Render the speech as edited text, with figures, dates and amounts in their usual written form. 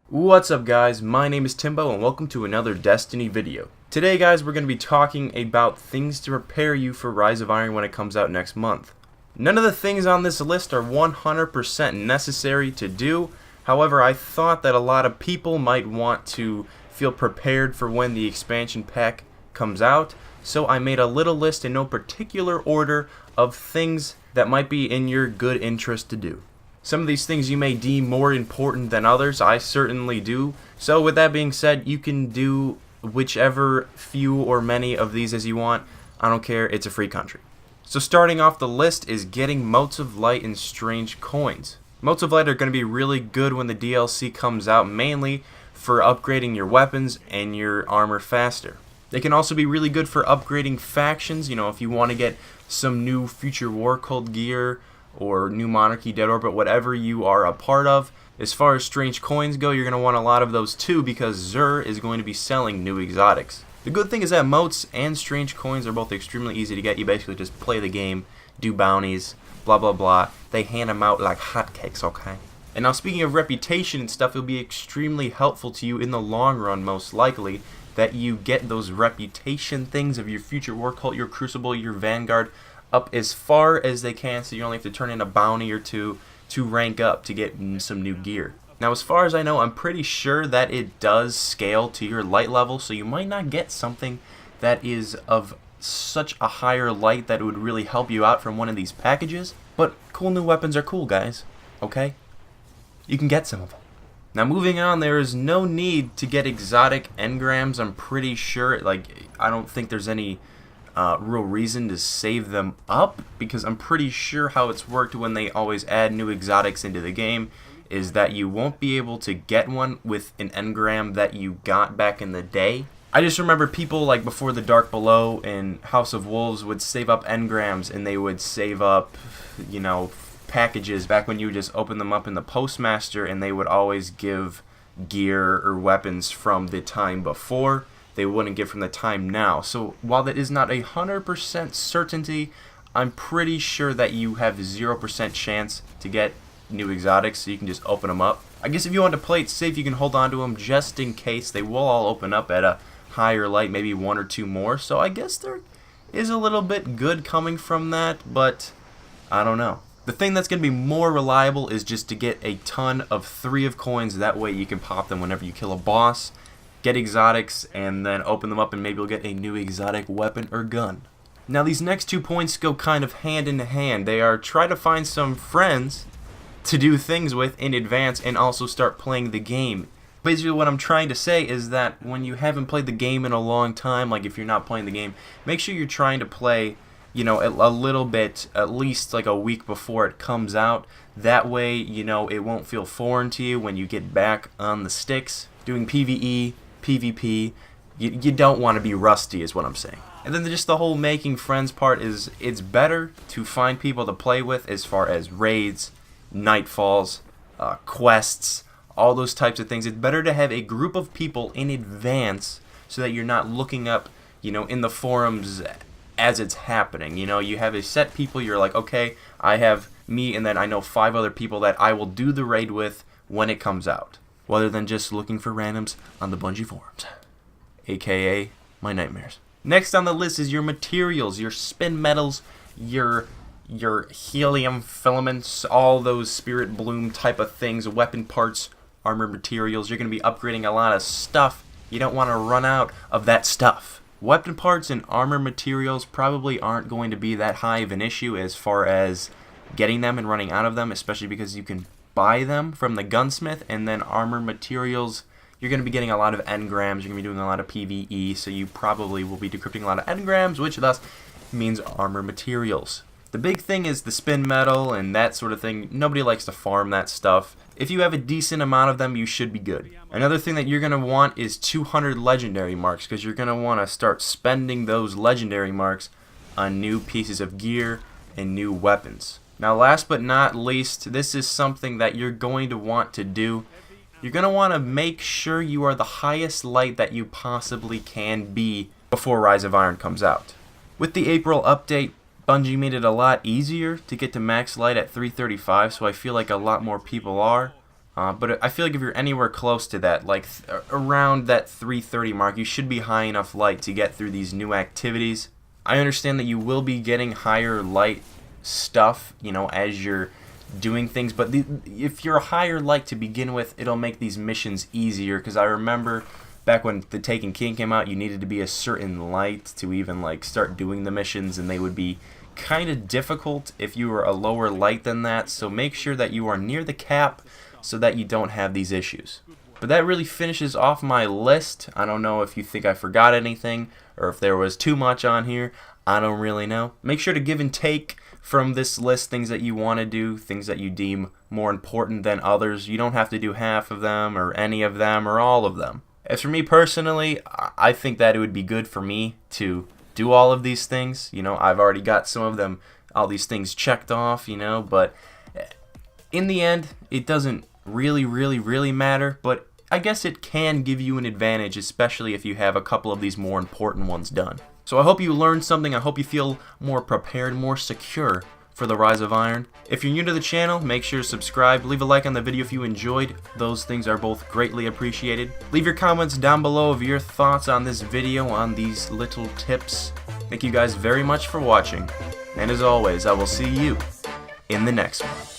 What's up guys, my name is Timbo and welcome to another Destiny video. Today guys, we're going to be talking about things to prepare you for Rise of Iron when it comes out next month. None of the things on this list are 100% necessary to do. However, I thought that a lot of people might want to feel prepared for when the expansion pack comes out. So I made a little list in no particular order of things that might be in your good interest to do. Some of these things you may deem more important than others. I certainly do. So with that being said, you can do whichever few or many of these as you want. I don't care, it's a free country. So starting off the list is getting Motes of Light and Strange Coins. Motes of Light are going to be really good when the DLC comes out, mainly for upgrading your weapons and your armor faster. They can also be really good for upgrading factions, if you want to get some new Future War Cult gear or New Monarchy, Dead Orbit, whatever you are a part of. As far as Strange Coins go, you're going to want a lot of those too because Xur is going to be selling new exotics. The good thing is that Motes and Strange Coins are both extremely easy to get. You basically just play the game, do bounties, blah blah blah. They hand them out like hotcakes, okay? And now speaking of reputation and stuff, it'll be extremely helpful to you in the long run, most likely, that you get those reputation things of your Future War Cult, your Crucible, your Vanguard, up as far as they can, so you only have to turn in a bounty or two to rank up to get some new gear. Now as far as I know, I'm pretty sure that it does scale to your light level, so you might not get something that is of such a higher light that it would really help you out from one of these packages, but cool new weapons are cool, guys, okay? You can get some of them. Now moving on, there is no need to get exotic engrams. I'm pretty sure, I don't think there's any real reason to save them up, because I'm pretty sure how it's worked when they always add new exotics into the game is that you won't be able to get one with an engram that you got back in the day. I just remember people like before the Dark Below and House of Wolves would save up engrams, and they would save up, packages back when you would just open them up in the Postmaster, and they would always give gear or weapons from the time before. They wouldn't give from the time now. So while that is not 100% certainty, I'm pretty sure that you have 0% chance to get new exotics, so you can just open them up. I guess if you want to play it safe, you can hold on to them just in case. They will all open up at a higher light, maybe one or two more. So I guess there is a little bit good coming from that, but I don't know. The thing that's going to be more reliable is just to get a ton of 3 of coins. That way you can pop them whenever you kill a boss, get exotics, and then open them up, and maybe you'll get a new exotic weapon or gun. Now these next 2 points go kind of hand in hand. They are try to find some friends to do things with in advance and also start playing the game. Basically what I'm trying to say is that when you haven't played the game in a long time, like if you're not playing the game, make sure you're trying to play a little bit, at least like a week before it comes out. That way, it won't feel foreign to you when you get back on the sticks doing PvE, PvP. You don't want to be rusty is what I'm saying. And then just the whole making friends part is, it's better to find people to play with as far as raids, nightfalls, quests, all those types of things. It's better to have a group of people in advance so that you're not looking up, in the forums as it's happening. You have a set people, you're like, okay, I have me, and then I know 5 other people that I will do the raid with when it comes out, rather than just looking for randoms on the Bungie forums, aka my nightmares. Next on the list is your materials, your spin metals, your helium filaments, all those spirit bloom type of things, weapon parts, armor materials. You're going to be upgrading a lot of stuff. You don't want to run out of that stuff. Weapon parts and armor materials probably aren't going to be that high of an issue as far as getting them and running out of them, especially because you can buy them from the gunsmith. And then armor materials, you're going to be getting a lot of engrams, you're going to be doing a lot of PvE, so you probably will be decrypting a lot of engrams, which thus means armor materials. The big thing is the spin metal and that sort of thing. Nobody likes to farm that stuff. If you have a decent amount of them, you should be good. Another thing that you're going to want is 200 legendary marks, because you're going to want to start spending those legendary marks on new pieces of gear and new weapons. Now last but not least, this is something that you're going to want to do. You're going to want to make sure you are the highest light that you possibly can be before Rise of Iron comes out. With the April update, Bungie made it a lot easier to get to max light at 335, so I feel like a lot more people are. But I feel like if you're anywhere close to that, like around that 330 mark, you should be high enough light to get through these new activities. I understand that you will be getting higher light stuff, you know, as you're doing things, but if you're a higher light to begin with, it'll make these missions easier, because I remember back when the Taken King came out, you needed to be a certain light to even like start doing the missions, and they would be kind of difficult if you were a lower light than that. So make sure that you are near the cap so that you don't have these issues. But that really finishes off my list. I don't know if you think I forgot anything or if there was too much on here. I don't really know. Make sure to give and take from this list things that you want to do, things that you deem more important than others. You don't have to do half of them or any of them or all of them. As for me personally, I think that it would be good for me to do all of these things. You know, I've already got some of them, all these things checked off, you know, but in the end, it doesn't really matter, but I guess it can give you an advantage, especially if you have a couple of these more important ones done. So I hope you learned something. I hope you feel more prepared, more secure for the Rise of Iron. If you're new to the channel, make sure to subscribe. Leave a like on the video if you enjoyed. Those things are both greatly appreciated. Leave your comments down below of your thoughts on this video, on these little tips. Thank you guys very much for watching. And as always, I will see you in the next one.